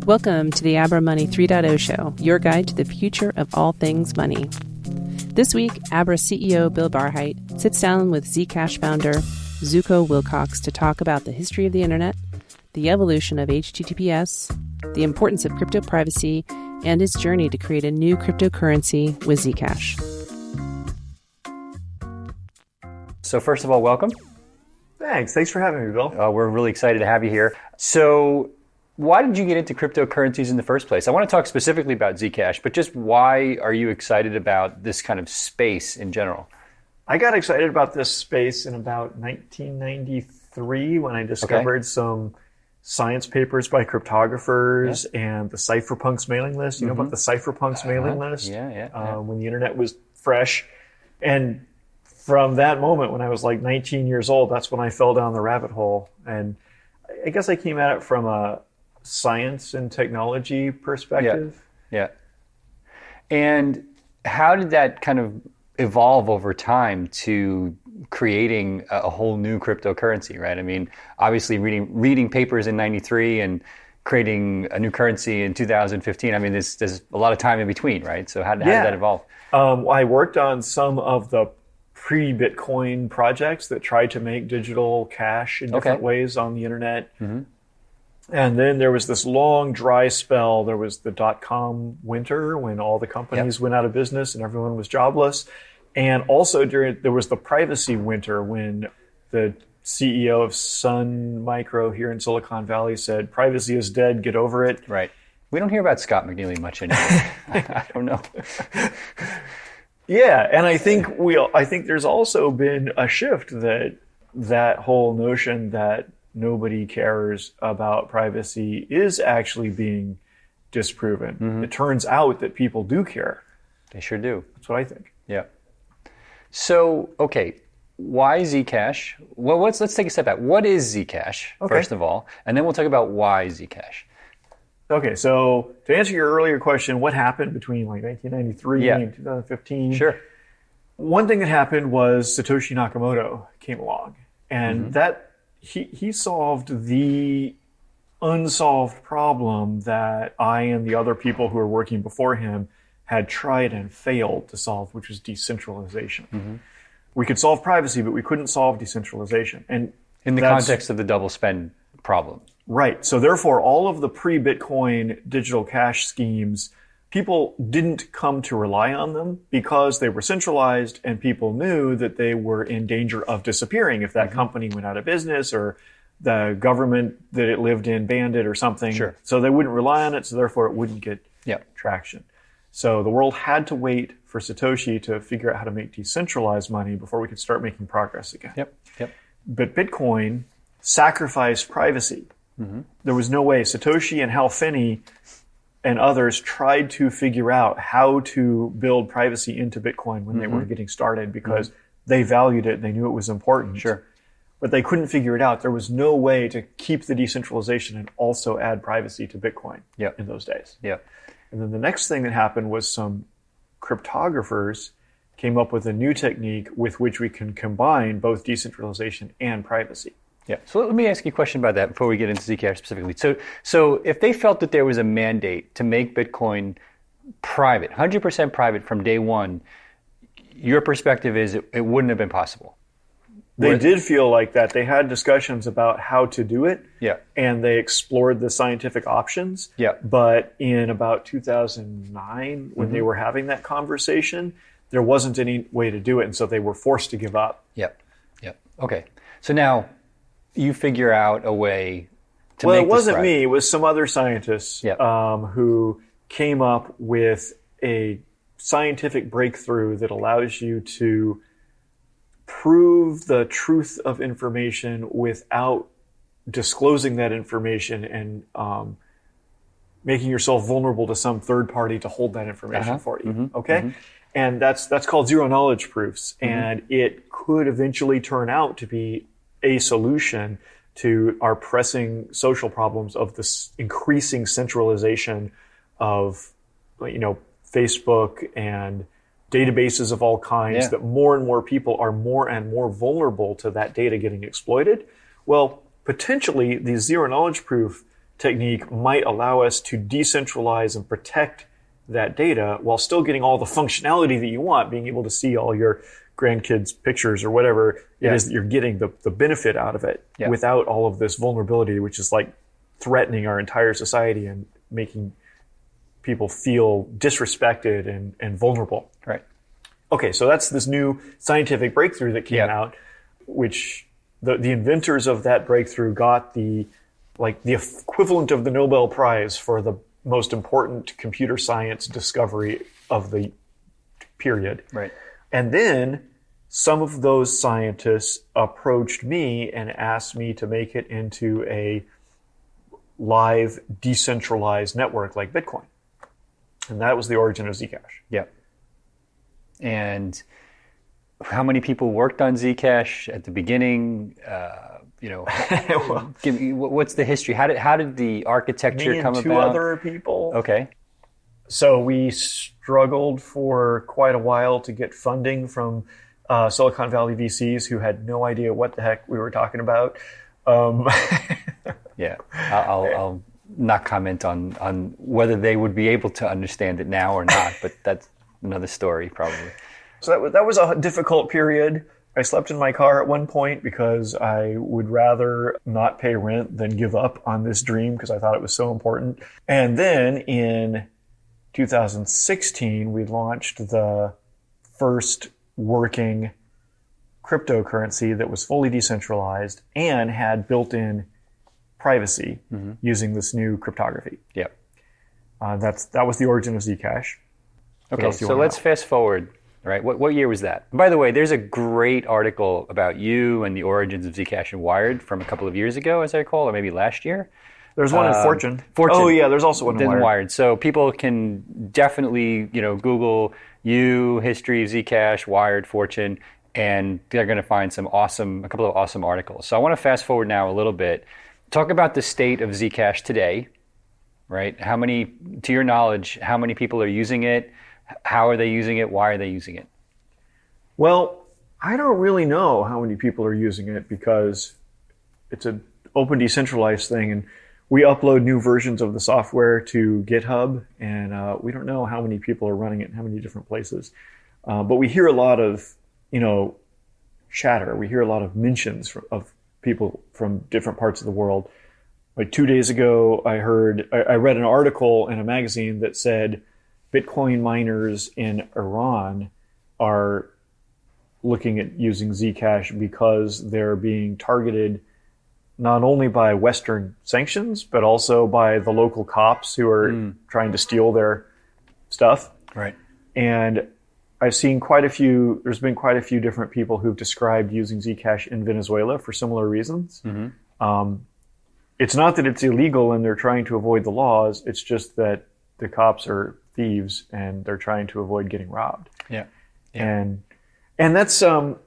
Welcome to the Abra Money 3.0 show, your guide to the future of all things money. This week, Abra CEO Bill Barhydt sits down with Zcash founder Zooko Wilcox to talk about the history of the internet, the evolution of HTTPS, the importance of crypto privacy, and his journey to create a new cryptocurrency with Zcash. So first of all, welcome. Thanks for having me, Bill. We're really excited to have you here. So why did you get into cryptocurrencies in the first place? I want to talk specifically about Zcash, but just why are you excited about this kind of space in general? I got excited about this space in about 1993 when I discovered some science papers by cryptographers and the cypherpunks mailing list. You know about the cypherpunks mailing list? Yeah. When the internet was fresh. And from that moment, when I was like 19 years old, that's when I fell down the rabbit hole. And I guess I came at it from a science and technology perspective. Yeah. And how did that kind of evolve over time to creating a whole new cryptocurrency, right? I mean, obviously reading papers in 93 and creating a new currency in 2015, I mean, there's a lot of time in between, right? So how did that evolve? I worked on some of the pre-Bitcoin projects that tried to make digital cash in different ways on the internet. And then there was this long dry spell. There was the dot-com winter when all the companies went out of business and everyone was jobless. And also there was the privacy winter when the CEO of Sun Micro here in Silicon Valley said, privacy is dead, get over it. Right. We don't hear about Scott McNealy much anymore. I don't know. Yeah, and I think there's also been a shift that whole notion that nobody cares about privacy is actually being disproven. It turns out that people do care. They sure do. That's what I think. Yeah. So, why Zcash? Well, let's take a step back. What is Zcash, first of all? And then we'll talk about why Zcash. Okay, so to answer your earlier question, what happened between like 1993 and 2015? Sure. One thing that happened was Satoshi Nakamoto came along, and that he solved the unsolved problem that I and the other people who were working before him had tried and failed to solve, which was decentralization. We could solve privacy, but we couldn't solve decentralization. And in the context of the double spend problem. Right. So therefore, all of the pre-Bitcoin digital cash schemes, people didn't come to rely on them because they were centralized and people knew that they were in danger of disappearing if that company went out of business or the government that it lived in banned it or something. Sure. So they wouldn't rely on it, so therefore it wouldn't get traction. So the world had to wait for Satoshi to figure out how to make decentralized money before we could start making progress again. Yep. But Bitcoin sacrificed privacy. There was no way. Satoshi and Hal Finney and others tried to figure out how to build privacy into Bitcoin when they were getting started because they valued it. They knew it was important. Sure. But they couldn't figure it out. There was no way to keep the decentralization and also add privacy to Bitcoin in those days. And then the next thing that happened was some cryptographers came up with a new technique with which we can combine both decentralization and privacy. Yeah. So let me ask you a question about that before we get into Zcash specifically. So if they felt that there was a mandate to make Bitcoin private, 100% private from day one, your perspective is it wouldn't have been possible. They did feel like that. They had discussions about how to do it. And they explored the scientific options. But in about 2009, when they were having that conversation, there wasn't any way to do it. And so they were forced to give up. Okay. So now you figure out a way to make this Well, it wasn't private. me. It was some other scientists who came up with a scientific breakthrough that allows you to prove the truth of information without disclosing that information and making yourself vulnerable to some third party to hold that information for you. And that's called zero knowledge proofs. And it could eventually turn out to be a solution to our pressing social problems of this increasing centralization of, Facebook and databases of all kinds, that more and more people are more and more vulnerable to that data getting exploited. Well, potentially, the zero knowledge proof technique might allow us to decentralize and protect that data while still getting all the functionality that you want, being able to see all your grandkids' pictures or whatever it is that you're getting the benefit out of it without all of this vulnerability, which is like threatening our entire society and making people feel disrespected and vulnerable. Right. Okay, so that's this new scientific breakthrough that came out, which the inventors of that breakthrough got the equivalent of the Nobel Prize for the most important computer science discovery of the period. Right. And then some of those scientists approached me and asked me to make it into a live decentralized network like Bitcoin. And that was the origin of Zcash. Yeah. And how many people worked on Zcash at the beginning? Give me, what's the history? How did the architecture come about? Me and two other people. Okay. So we struggled for quite a while to get funding from Silicon Valley VCs who had no idea what the heck we were talking about. Yeah, I'll not comment on whether they would be able to understand it now or not, but that's another story probably. So that was a difficult period. I slept in my car at one point because I would rather not pay rent than give up on this dream because I thought it was so important. And then in 2016, we launched the first working cryptocurrency that was fully decentralized and had built-in privacy using this new cryptography. Yep. That was the origin of Zcash. Okay, so let's fast forward. Right. What year was that? By the way, there's a great article about you and the origins of Zcash in Wired from a couple of years ago, as I recall, or maybe last year. There's one in Fortune. Oh, yeah, there's also one in Wired. So people can definitely, Google you, history of Zcash, Wired, Fortune, and they're going to find a couple of awesome articles. So I want to fast forward now a little bit. Talk about the state of Zcash today, right? To your knowledge, how many people are using it? How are they using it? Why are they using it? Well, I don't really know how many people are using it because it's an open decentralized thing and we upload new versions of the software to GitHub and we don't know how many people are running it in how many different places. But we hear a lot of, chatter. We hear a lot of mentions of people from different parts of the world. Like 2 days ago, I read an article in a magazine that said Bitcoin miners in Iran are looking at using Zcash because they're being targeted not only by Western sanctions, but also by the local cops who are trying to steal their stuff. Right. And I've seen there's been quite a few different people who've described using Zcash in Venezuela for similar reasons. Mm-hmm. It's not that it's illegal and they're trying to avoid the laws. It's just that the cops are thieves and they're trying to avoid getting robbed. Yeah. And that's something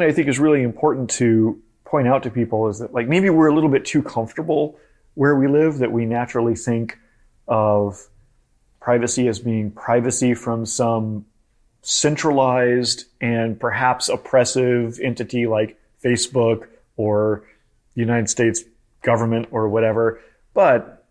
I think is really important to point out to people is that like maybe we're a little bit too comfortable where we live, that we naturally think of privacy as being privacy from some centralized and perhaps oppressive entity like Facebook or the United States government or whatever. But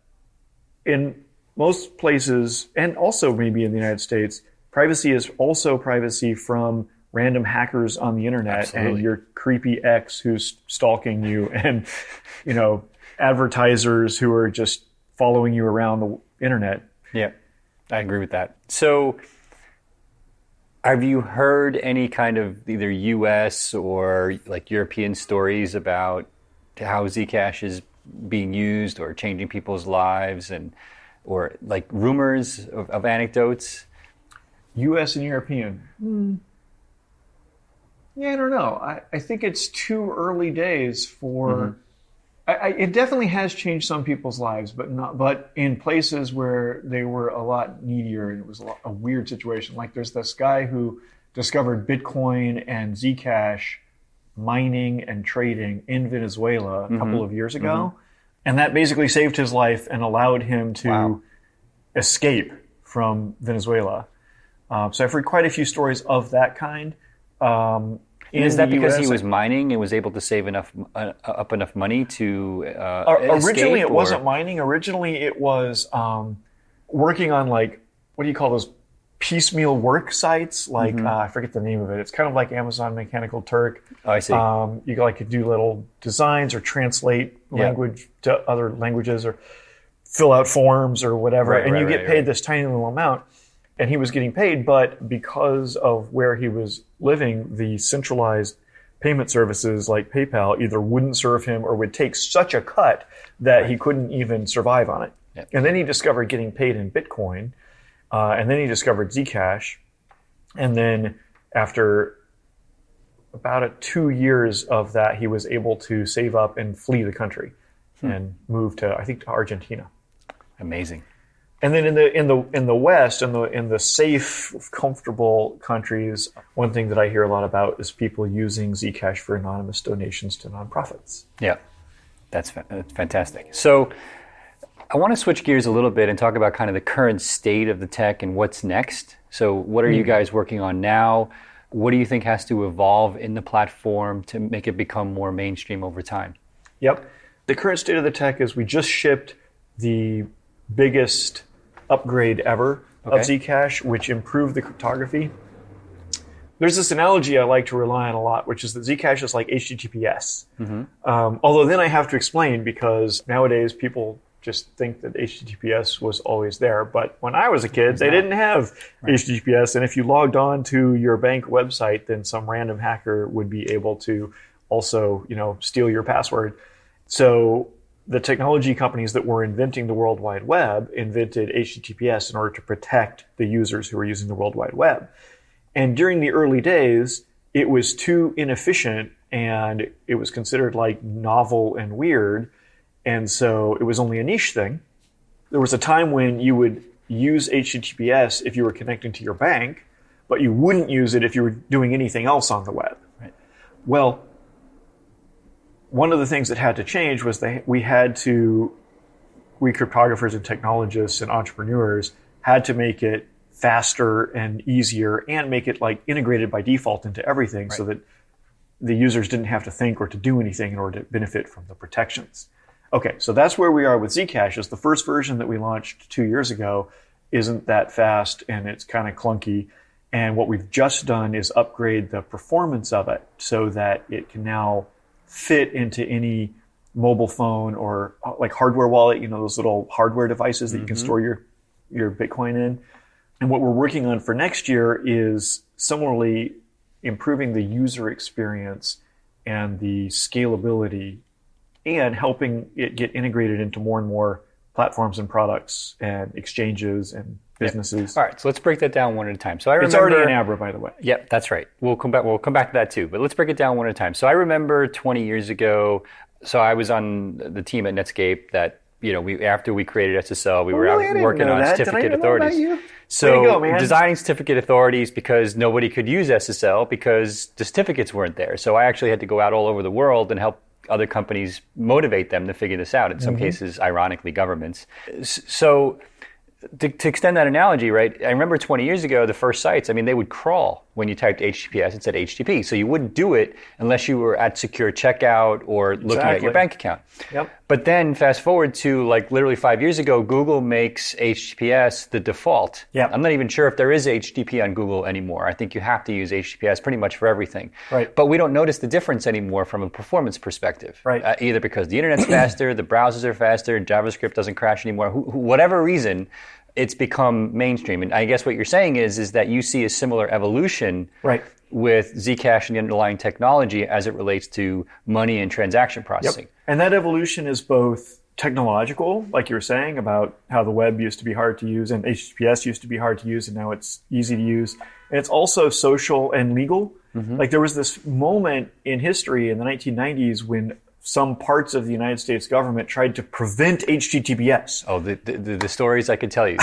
in most places, and also maybe in the United States, privacy is also privacy from random hackers on the internet. Absolutely. And your creepy ex who's stalking you and, advertisers who are just following you around the internet. Yeah, I agree with that. So have you heard any kind of either US or like European stories about how Zcash is being used or changing people's lives or like rumors of anecdotes? US and European. Yeah, I don't know. I think it's too early days for... It definitely has changed some people's lives, but in places where they were a lot needier and it was a weird situation. Like there's this guy who discovered Bitcoin and Zcash mining and trading in Venezuela a couple of years ago. And that basically saved his life and allowed him to escape from Venezuela. So I've heard quite a few stories of that kind. And is that because he US, was mining and was able to save enough money to originally escape, it wasn't mining. Originally it was working on like, what do you call those piecemeal work sites? Like I forget the name of it. It's kind of like Amazon Mechanical Turk. Oh, I see. You could do little designs or translate language to other languages or fill out forms or whatever, and you get paid this tiny little amount. And he was getting paid, but because of where he was living, the centralized payment services like PayPal either wouldn't serve him or would take such a cut that he couldn't even survive on it. Yep. And then he discovered getting paid in Bitcoin, and then he discovered Zcash. And then after about 2 years of that, he was able to save up and flee the country and move to, I think, to Argentina. Amazing. And then in the West, in the safe, comfortable countries, one thing that I hear a lot about is people using Zcash for anonymous donations to nonprofits. Yeah, that's fantastic. So I want to switch gears a little bit and talk about kind of the current state of the tech and what's next. So what are you guys working on now? What do you think has to evolve in the platform to make it become more mainstream over time? Yep. The current state of the tech is we just shipped the biggest upgrade ever of Zcash, which improved the cryptography. There's this analogy I like to rely on a lot, which is that Zcash is like HTTPS. Although then I have to explain, because nowadays people just think that HTTPS was always there. But when I was a kid, they didn't have HTTPS. And if you logged on to your bank website, then some random hacker would be able to also, steal your password. So the technology companies that were inventing the World Wide Web invented HTTPS in order to protect the users who were using the World Wide Web. And during the early days, it was too inefficient and it was considered like novel and weird. And so it was only a niche thing. There was a time when you would use HTTPS if you were connecting to your bank, but you wouldn't use it if you were doing anything else on the web. Right. Well, one of the things that had to change was we cryptographers and technologists and entrepreneurs had to make it faster and easier and make it like integrated by default into everything so that the users didn't have to think or to do anything in order to benefit from the protections. Okay, so that's where we are with Zcash. Is the first version that we launched 2 years ago isn't that fast and it's kind of clunky. And what we've just done is upgrade the performance of it so that it can now fit into any mobile phone or like hardware wallet, those little hardware devices that you can store your Bitcoin in. And what we're working on for next year is similarly improving the user experience and the scalability and helping it get integrated into more and more platforms and products and exchanges and businesses. All right, so let's break that down one at a time. So I remember, it's already in Abra, by the way. Yep, that's right. We'll come back to that too, but let's break it down one at a time. So I remember 20 years ago, so I was on the team at Netscape that, after we created SSL, we were out working on certificate authorities. So designing certificate authorities because nobody could use SSL because the certificates weren't there. So I actually had to go out all over the world and help other companies motivate them to figure this out. In some cases, ironically, governments. So to extend that analogy, right, I remember 20 years ago, the first sites, they would crawl when you typed HTTPS, it said HTTP. So you wouldn't do it unless you were at secure checkout or looking at your bank account. Yep. But then fast forward to like literally 5 years ago, Google makes HTTPS the default. Yep. I'm not even sure if there is HTTP on Google anymore. I think you have to use HTTPS pretty much for everything. Right. But we don't notice the difference anymore from a performance perspective. Right. Either because the internet's faster, the browsers are faster, JavaScript doesn't crash anymore, whatever reason, it's become mainstream. And I guess what you're saying is that you see a similar evolution with Zcash and the underlying technology as it relates to money and transaction processing. Yep. And that evolution is both technological, like you were saying, about how the web used to be hard to use and HTTPS used to be hard to use and now it's easy to use. And it's also social and legal. Like there was this moment in history in the 1990s when some parts of the United States government tried to prevent HTTPS. Oh, the stories I could tell you.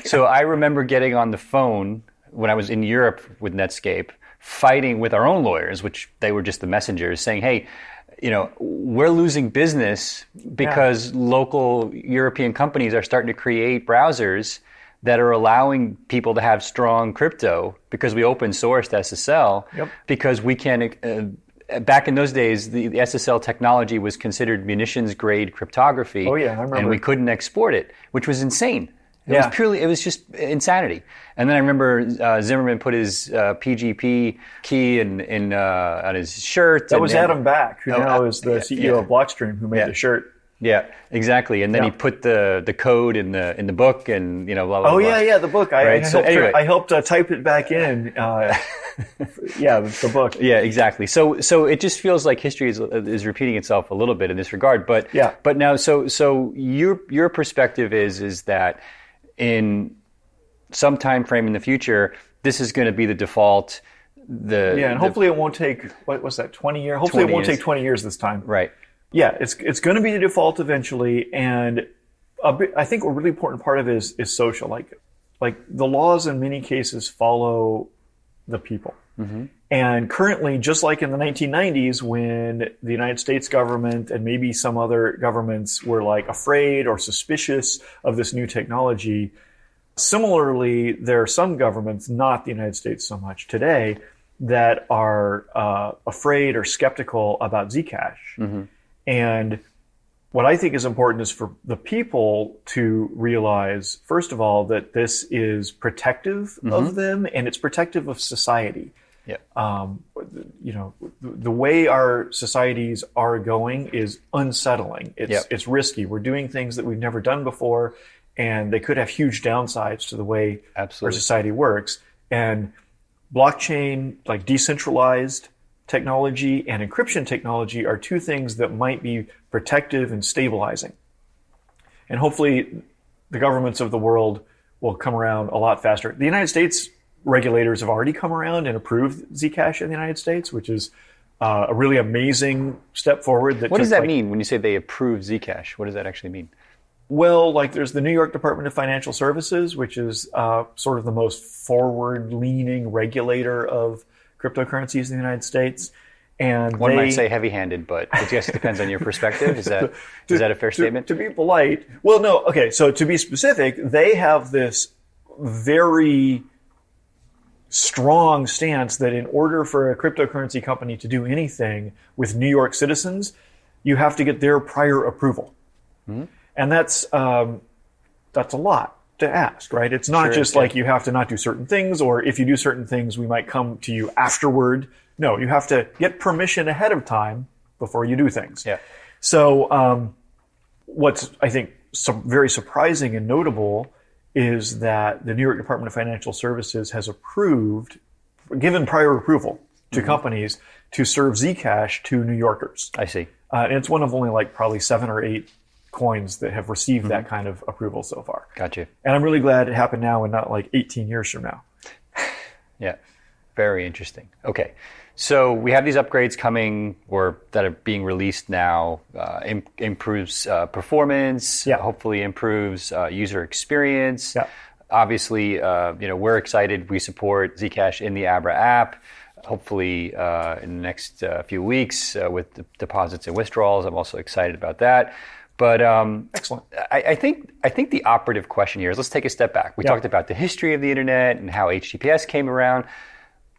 So I remember getting on the phone when I was in Europe with Netscape, fighting with our own lawyers, which they were just the messengers, saying, hey, we're losing business because local European companies are starting to create browsers that are allowing people to have strong crypto because we open sourced SSL, because we can. Back in those days, the SSL technology was considered munitions grade cryptography. Oh yeah, I remember. And we couldn't export it, which was insane. It was just insanity. And then I remember Zimmerman put his PGP key on his shirt. That was Adam Back, who now is the CEO of Blockstream, who made the shirt. Yeah, exactly. And then he put the code in the book, and blah blah. Oh blah. yeah, the book. I helped type it back in. The book. Yeah, exactly. So it just feels like history is repeating itself a little bit in this regard. But now, so your perspective is that in some time frame in the future, this is going to be the default. And hopefully it won't take, what was that, 20 years? Hopefully it won't take 20 years this time. Right. Yeah, it's going to be the default eventually, and I think a really important part of it is social. Like the laws in many cases follow the people. Mm-hmm. And currently, just like in the 1990s, when the United States government and maybe some other governments were like afraid or suspicious of this new technology, similarly, there are some governments, not the United States so much today, that are afraid or skeptical about Zcash. Mm-hmm. And what I think is important is for the people to realize, first of all, that this is protective of them, and it's protective of society. Yeah. The way our societies are going is unsettling. It's risky. We're doing things that we've never done before, and they could have huge downsides to the way our society works. And blockchain, like decentralized technology and encryption technology, are two things that might be protective and stabilizing. And hopefully the governments of the world will come around a lot faster. The United States regulators have already come around and approved Zcash in the United States, which is a really amazing step forward. What does that mean when you say they approve Zcash? What does that actually mean? Well, like there's the New York Department of Financial Services, which is sort of the most forward-leaning regulator of cryptocurrencies in the United States. And one might say heavy-handed, but I guess it depends on your perspective. Is that a fair statement? To be polite. Well, no. Okay. So to be specific, they have this very strong stance that in order for a cryptocurrency company to do anything with New York citizens, you have to get their prior approval. Mm-hmm. And that's a lot to ask, right? It's not just like you have to not do certain things, or if you do certain things, we might come to you afterward. No, you have to get permission ahead of time before you do things. Yeah. So what's, I think, very surprising and notable is that the New York Department of Financial Services has given prior approval to companies to serve Zcash to New Yorkers. I see. And it's one of only probably 7 or 8 coins that have received that kind of approval so far. Gotcha. And I'm really glad it happened now and not 18 years from now. Yeah. Very interesting. Okay. So we have these upgrades coming, or that are being released now, improves performance, hopefully improves user experience. Yeah. Obviously, we're excited. We support Zcash in the Abra app. Hopefully in the next few weeks with the deposits and withdrawals. I'm also excited about that. But excellent. I think the operative question here is, let's take a step back. We talked about the history of the internet and how HTTPS came around.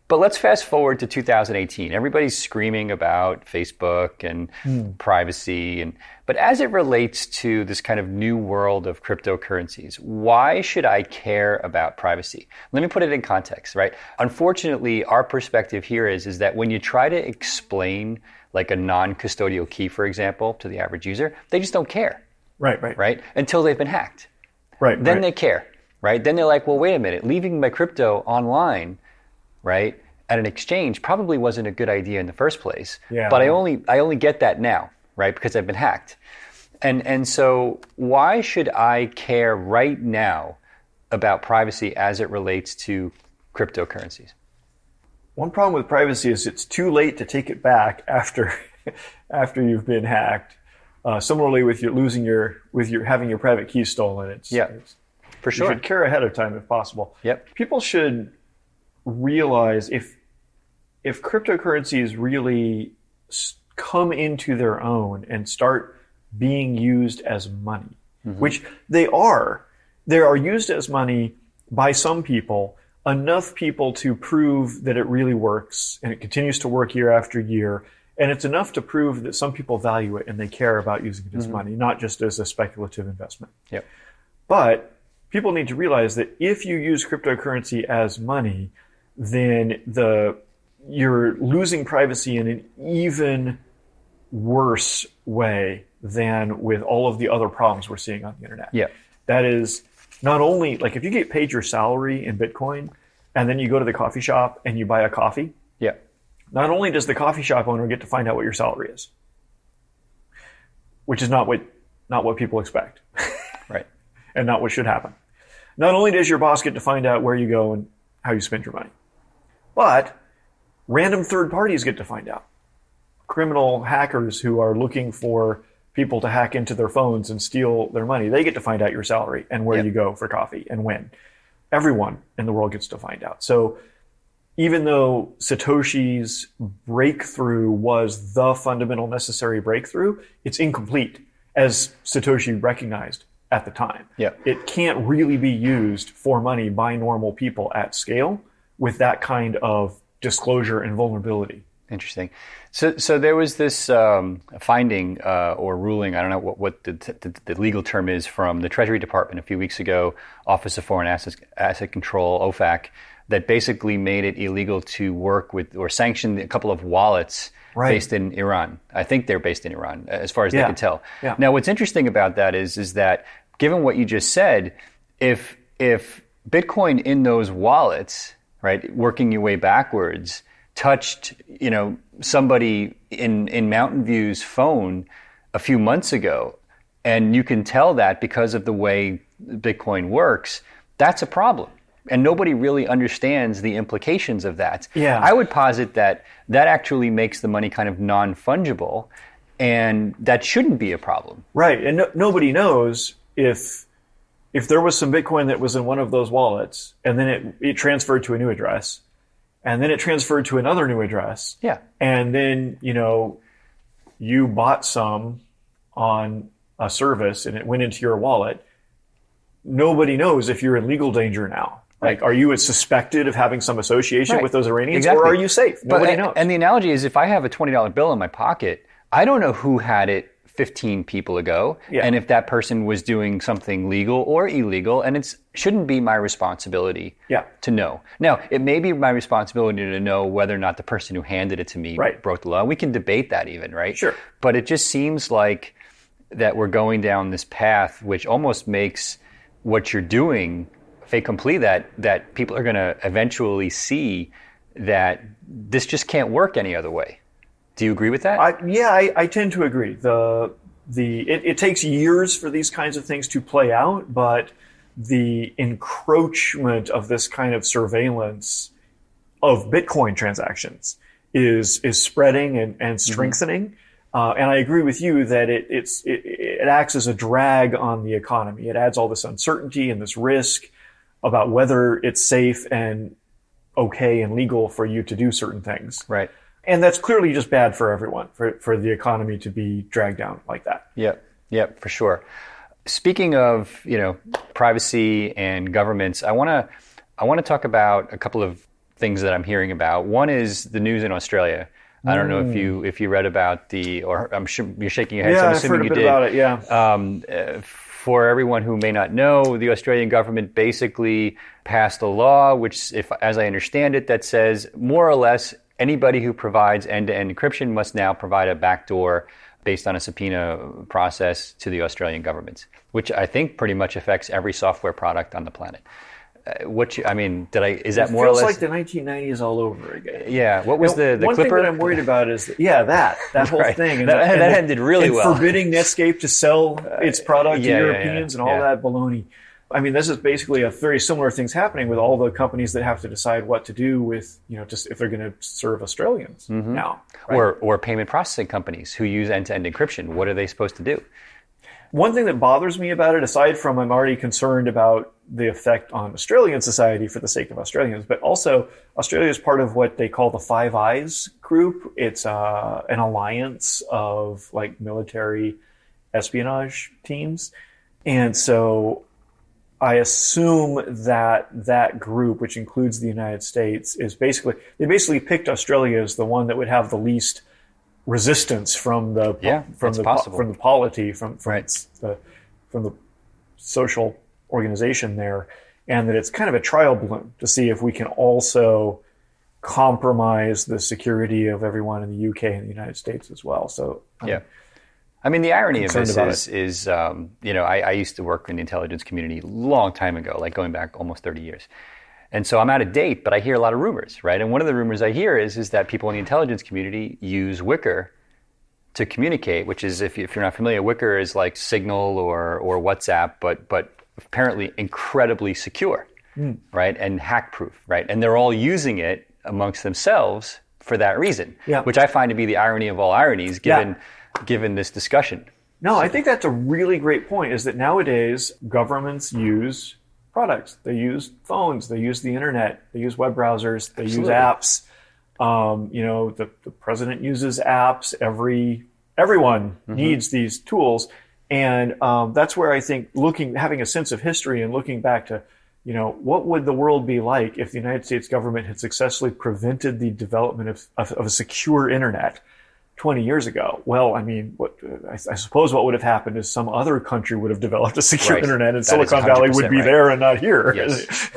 But let's fast forward to 2018. Everybody's screaming about Facebook and privacy, but as it relates to this kind of new world of cryptocurrencies, why should I care about privacy? Let me put it in context, right? Unfortunately, our perspective here is that when you try to explain like a non-custodial key, for example, to the average user, they just don't care. Right? Until they've been hacked. Then they care, right? Then they're like, well, wait a minute, leaving my crypto online, right, at an exchange probably wasn't a good idea in the first place. Yeah. But I only get that now, right, because I've been hacked. And so why should I care right now about privacy as it relates to cryptocurrencies? One problem with privacy is it's too late to take it back after you've been hacked. Similarly, with having your private keys stolen, for sure. You should care ahead of time if possible. Yep. People should realize if cryptocurrencies really come into their own and start being used as money, which they are they are used as money by some people, enough people to prove that it really works and it continues to work year after year. And it's enough to prove that some people value it and they care about using it as money, not just as a speculative investment. Yep. But people need to realize that if you use cryptocurrency as money, then you're losing privacy in an even worse way than with all of the other problems we're seeing on the internet. Yeah. That is not only, like, if you get paid your salary in Bitcoin and then you go to the coffee shop and you buy a coffee, not only does the coffee shop owner get to find out what your salary is, which is not what people expect. Right. And not what should happen. Not only does your boss get to find out where you go and how you spend your money, but random third parties get to find out. Criminal hackers who are looking for people to hack into their phones and steal their money, they get to find out your salary and where you go for coffee and when. Everyone in the world gets to find out. So even though Satoshi's breakthrough was the fundamental necessary breakthrough, it's incomplete, as Satoshi recognized at the time. Yeah. It can't really be used for money by normal people at scale with that kind of disclosure and vulnerability. Interesting. So there was this finding or ruling, I don't know what the legal term is, from the Treasury Department a few weeks ago, Office of Foreign Asset Control, OFAC, that basically made it illegal to work with or sanction a couple of wallets based in Iran. I think they're based in Iran, as far as they can tell. Yeah. Now, what's interesting about that is that, given what you just said, if Bitcoin in those wallets, right, working your way backwards, touched, somebody in Mountain View's phone a few months ago, and you can tell that because of the way Bitcoin works, that's a problem. And nobody really understands the implications of that. Yeah. I would posit that actually makes the money kind of non-fungible, and that shouldn't be a problem. Right. And nobody knows if there was some Bitcoin that was in one of those wallets, and then it transferred to a new address, and then it transferred to another new address. Yeah. And then, you bought some on a service and it went into your wallet. Nobody knows if you're in legal danger now. Like, are you suspected of having some association with those Iranians, or are you safe? Nobody knows. And the analogy is, if I have a $20 bill in my pocket, I don't know who had it 15 people ago, and if that person was doing something legal or illegal, and it shouldn't be my responsibility to know. Now, it may be my responsibility to know whether or not the person who handed it to me broke the law. We can debate that even, right? Sure. But it just seems like that we're going down this path which almost makes what you're doing fait accompli, that people are going to eventually see that this just can't work any other way. Do you agree with that? I tend to agree. It takes years for these kinds of things to play out, but the encroachment of this kind of surveillance of Bitcoin transactions is spreading and strengthening. And I agree with you that it acts as a drag on the economy. It adds all this uncertainty and this risk about whether it's safe and okay and legal for you to do certain things. Right. And that's clearly just bad for everyone, for the economy to be dragged down like that. Yeah, for sure. Speaking of, privacy and governments, I want to talk about a couple of things that I'm hearing about. One is the news in Australia. I don't know if you read about or I'm sure you're shaking your head. So I'm assuming you did. Yeah, I've heard a bit about it. Yeah. For everyone who may not know, the Australian government basically passed a law, which, as I understand it, that says more or less anybody who provides end-to-end encryption must now provide a backdoor based on a subpoena process to the Australian government, which I think pretty much affects every software product on the planet. Is that more or less? It feels like the 1990s all over again. Yeah. What was the one Clipper? One thing that I'm worried about is that whole thing. And that ended really well. Forbidding Netscape to sell its product to Europeans and all that baloney. I mean, this is basically a very similar things happening with all the companies that have to decide what to do with, just if they're going to serve Australians now. Right? Or payment processing companies who use end-to-end encryption. What are they supposed to do? One thing that bothers me about it, aside from I'm already concerned about the effect on Australian society for the sake of Australians, but also Australia is part of what they call the Five Eyes group. It's an alliance of military espionage teams. And so I assume that group, which includes the United States, is basically picked Australia as the one that would have the least resistance from the polity, from the social organization there, and that it's kind of a trial balloon to see if we can also compromise the security of everyone in the UK and the United States as well. So I mean, the irony of this is I used to work in the intelligence community a long time ago, like going back almost 30 years. And so I'm out of date, but I hear a lot of rumors, right? And one of the rumors I hear is that people in the intelligence community use Wickr to communicate, which is, if you're not familiar, Wickr is like Signal or WhatsApp, but apparently incredibly secure, right? And hack-proof, right? And they're all using it amongst themselves for that reason, which I find to be the irony of all ironies, given this discussion. No, I think that's a really great point, is that nowadays governments use products. They use phones, they use the internet, they use web browsers, they use apps. The president uses apps. Everyone needs these tools. And that's where I think having a sense of history and looking back to, what would the world be like if the United States government had successfully prevented the development of a secure internet 20 years ago? Well, I mean, I suppose what would have happened is some other country would have developed a secure internet, and Silicon Valley would be there and not here. Yes.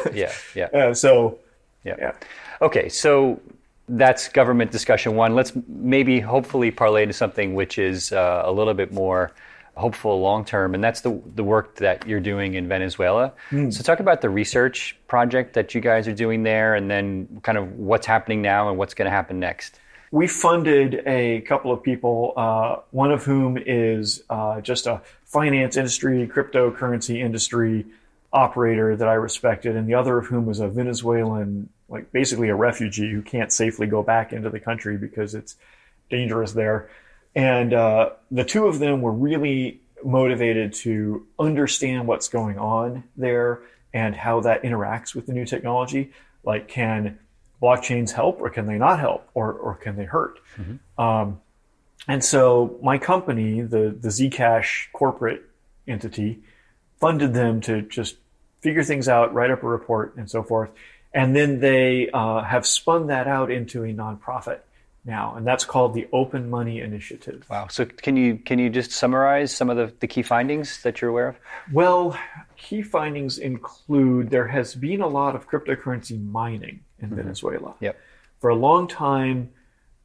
Yeah. Okay, so that's government discussion one. Let's maybe hopefully parlay to something which is a little bit more hopeful long term, and that's the work that you're doing in Venezuela. So talk about the research project that you guys are doing there, and then kind of what's happening now and what's going to happen next. We funded a couple of people, one of whom is just a finance industry, cryptocurrency industry operator that I respected, and the other of whom was a Venezuelan, like basically a refugee who can't safely go back into the country because it's dangerous there. And the two of them were really motivated to understand what's going on there and how that interacts with the new technology. Like, can blockchains help, or can they not help, or can they hurt? And so my company, the Zcash corporate entity, funded them to just figure things out, write up a report, and so forth. And then they have spun that out into a nonprofit now, and that's called the Open Money Initiative. Wow. So can you just summarize some of the key findings that you're aware of? Well, key findings include there has been a lot of cryptocurrency mining in Venezuela. For a long time,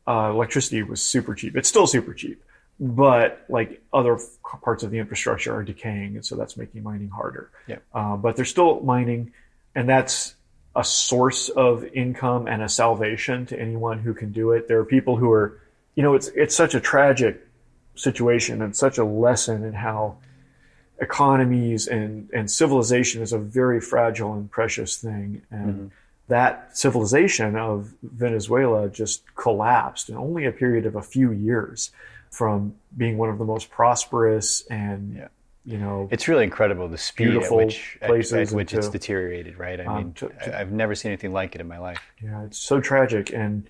electricity was super cheap. It's still super cheap, but like other parts of the infrastructure are decaying, and so that's making mining harder. But they're still mining, and that's a source of income and a salvation to anyone who can do it. There are people who are, it's such a tragic situation and such a lesson in how economies and civilization is a very fragile and precious thing. And that civilization of Venezuela just collapsed in only a period of a few years from being one of the most prosperous and it's really incredible the speed at which it's deteriorated, right? I mean, I've never seen anything like it in my life. Yeah, it's so tragic. And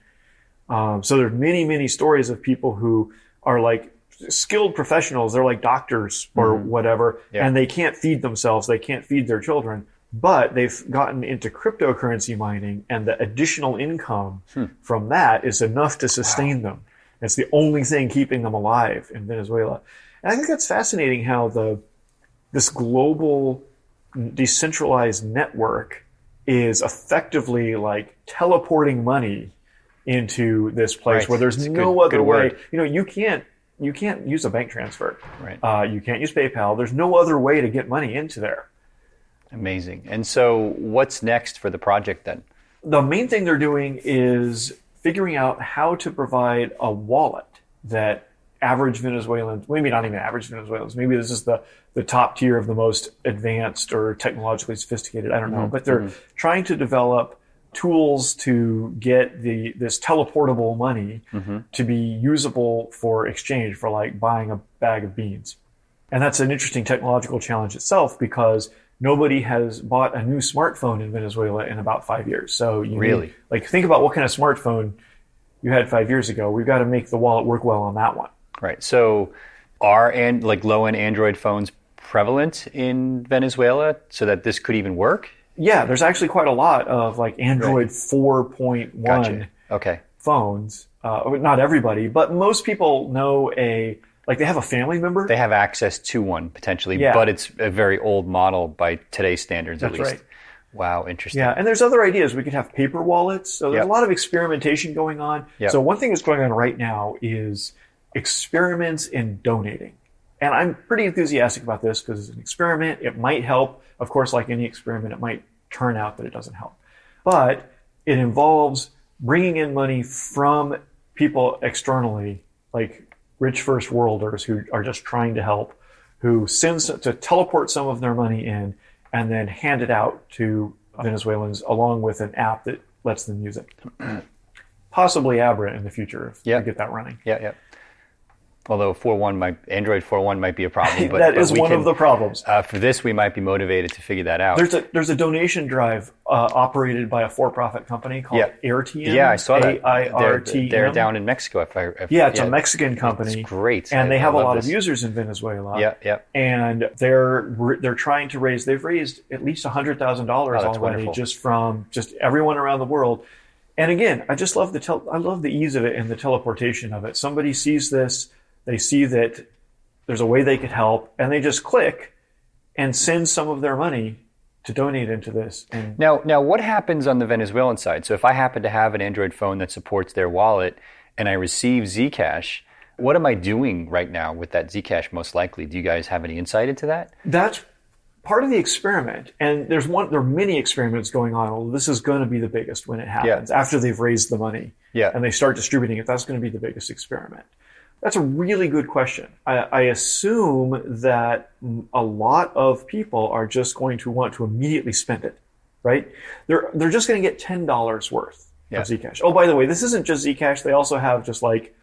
so there's many, many stories of people who are like skilled professionals. They're like doctors or whatever, and they can't feed themselves. They can't feed their children, but they've gotten into cryptocurrency mining, and the additional income from that is enough to sustain them. It's the only thing keeping them alive in Venezuela. And I think that's fascinating how this global decentralized network is effectively like teleporting money into this place where there's no other way. You can't use a bank transfer. You can't use PayPal. There's no other way to get money into there. Amazing. And so what's next for the project then? The main thing they're doing is figuring out how to provide a wallet that average Venezuelans, maybe not even average Venezuelans, maybe this is the top tier of the most advanced or technologically sophisticated, I don't know, but they're trying to develop tools to get this teleportable money to be usable for exchange, for like buying a bag of beans. And that's an interesting technological challenge itself, because nobody has bought a new smartphone in Venezuela in about 5 years. So think about what kind of smartphone you had 5 years ago. We've got to make the wallet work well on that one. Right. So are low-end Android phones prevalent in Venezuela so that this could even work? Yeah, there's actually quite a lot of like Android 4.1 Gotcha. Okay. phones. Not everybody, but most people know they have a family member. They have access to one potentially, but it's a very old model by today's standards, at least. That's right. Wow, interesting. Yeah, and there's other ideas. We could have paper wallets. So there's a lot of experimentation going on. So one thing that's going on right now is experiments in donating. And I'm pretty enthusiastic about this because it's an experiment. It might help. Of course, like any experiment, it might turn out that it doesn't help. But it involves bringing in money from people externally, like rich first worlders who are just trying to help, who sends to teleport some of their money in and then hand it out to Venezuelans along with an app that lets them use it. Possibly Abra in the future if we get that running. Yeah. Although Android 4.1 might be a problem. But, that is one of the problems. For this, we might be motivated to figure that out. There's a donation drive operated by a for-profit company called AirTM. Yeah, I saw that. AIRTM. They're down in Mexico. It's a Mexican company. It's great. And they have a lot of users in Venezuela. Yeah. And they're trying to they've raised at least $100,000 already wonderful. just from everyone around the world. And again, I just love I love the ease of it and the teleportation of it. Somebody sees this. They see that there's a way they could help, and they just click and send some of their money to donate into this. And now, what happens on the Venezuelan side? So if I happen to have an Android phone that supports their wallet and I receive Zcash, what am I doing right now with that Zcash most likely? Do you guys have any insight into that? That's part of the experiment. And there are many experiments going on. Well, this is going to be the biggest when it happens. After they've raised the money and they start distributing it, that's going to be the biggest experiment. That's a really good question. I assume that a lot of people are just going to want to immediately spend it, right? They're just going to get $10 worth of Zcash. Oh, by the way, this isn't just Zcash. They also have just like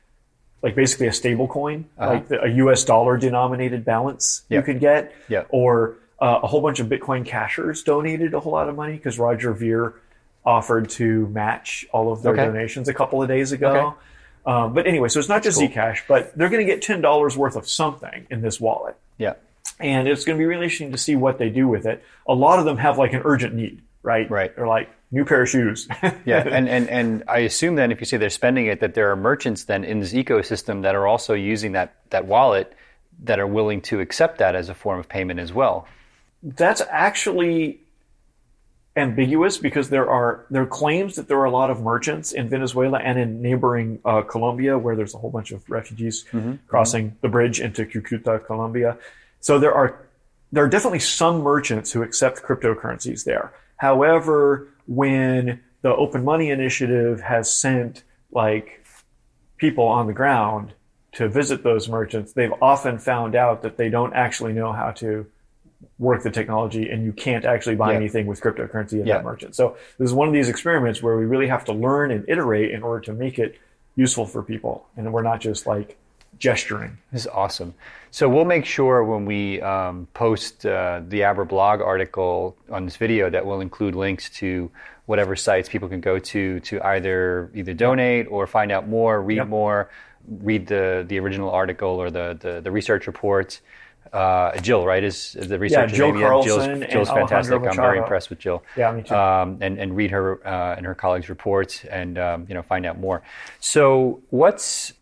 basically a stable coin, like a US dollar denominated balance you could get, or a whole bunch of Bitcoin cashers donated a whole lot of money because Roger Ver offered to match all of their donations a couple of days ago. But anyway, so it's not just Zcash, but they're going to get $10 worth of something in this wallet. Yeah. And it's going to be really interesting to see what they do with it. A lot of them have like an urgent need, right? Right. They're like, new pair of shoes. And I assume then if you say they're spending it, that there are merchants then in this ecosystem that are also using that wallet that are willing to accept that as a form of payment as well. That's actually ambiguous because there are claims that there are a lot of merchants in Venezuela and in neighboring Colombia where there's a whole bunch of refugees crossing the bridge into Cucuta, Colombia. So there are definitely some merchants who accept cryptocurrencies there. However, when the Open Money Initiative has sent like people on the ground to visit those merchants, they've often found out that they don't actually know how to work the technology, and you can't actually buy anything with cryptocurrency at that merchant. So this is one of these experiments where we really have to learn and iterate in order to make it useful for people. And we're not just like gesturing. This is awesome. So we'll make sure when we post the Abra blog article on this video that will include links to whatever sites people can go to either donate or find out more, read more, read the original article or the research reports. Jill, right, is the researcher. Jill Carlson. Jill's fantastic. I'm very impressed with Jill. Yeah, me too. And read her and her colleagues' reports and find out more. So what's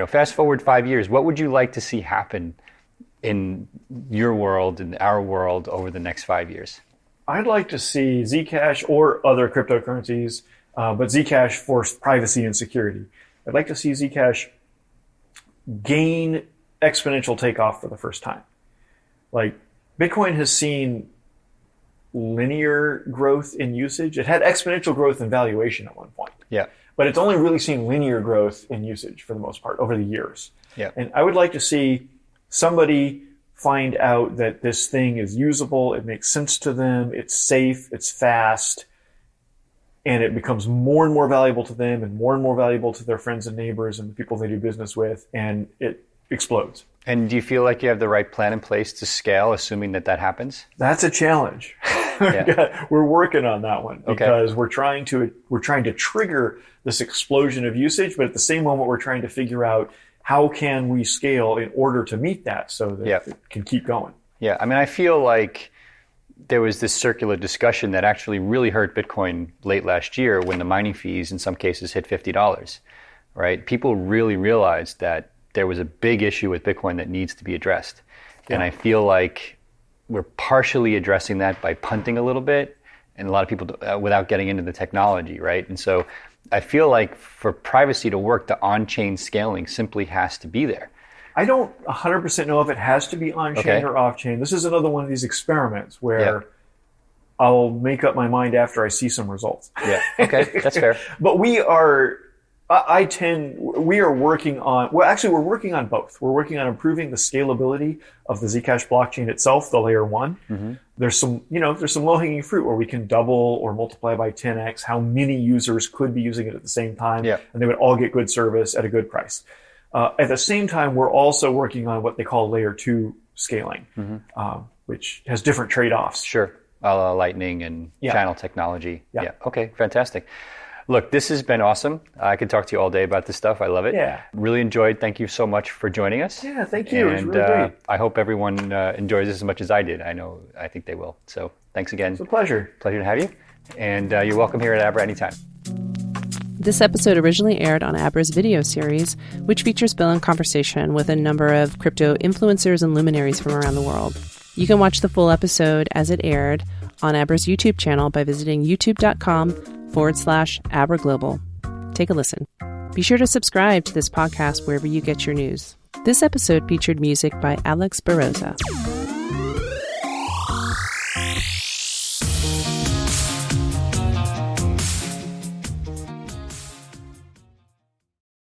fast forward 5 years, what would you like to see happen in your world, in our world, over the next 5 years? I'd like to see Zcash or other cryptocurrencies, but Zcash for privacy and security. I'd like to see Zcash gain exponential takeoff for the first time. Like Bitcoin has seen linear growth in usage. It had exponential growth in valuation at one point. Yeah. But it's only really seen linear growth in usage for the most part over the years. Yeah. And I would like to see somebody find out that this thing is usable, it makes sense to them, it's safe, it's fast, and it becomes more and more valuable to them and more valuable to their friends and neighbors and the people they do business with, and it explodes. And do you feel like you have the right plan in place to scale, assuming that happens? That's a challenge. We're working on that one because we're trying to trigger this explosion of usage, but at the same moment we're trying to figure out how can we scale in order to meet that so that it can keep going. Yeah. I mean, I feel like there was this circular discussion that actually really hurt Bitcoin late last year when the mining fees in some cases hit $50, right? People really realized that there was a big issue with Bitcoin that needs to be addressed. Yeah. And I feel like we're partially addressing that by punting a little bit, and a lot of people without getting into the technology, right? And so I feel like for privacy to work, the on-chain scaling simply has to be there. I don't 100% know if it has to be on-chain or off-chain. This is another one of these experiments where I'll make up my mind after I see some results. Yeah, okay, that's fair. But we are working on, we're working on both. We're working on improving the scalability of the Zcash blockchain itself, the layer 1. Mm-hmm. There's some low-hanging fruit where we can double or multiply by 10x how many users could be using it at the same time, and they would all get good service at a good price. At the same time, we're also working on what they call layer 2 scaling, which has different trade-offs. Sure, Lightning and channel technology. Yeah. Okay, fantastic. Look, this has been awesome. I could talk to you all day about this stuff. I love it. Yeah. Really enjoyed. Thank you so much for joining us. Yeah, thank you. And it was really great. I hope everyone enjoys this as much as I did. I think they will. So thanks again. It's a pleasure. Pleasure to have you. And you're welcome here at Abra anytime. This episode originally aired on Abra's video series, which features Bill in conversation with a number of crypto influencers and luminaries from around the world. You can watch the full episode as it aired on Abra's YouTube channel by visiting youtube.com/Abra Global. Take a listen. Be sure to subscribe to this podcast wherever you get your news. This episode featured music by Alex Barroza.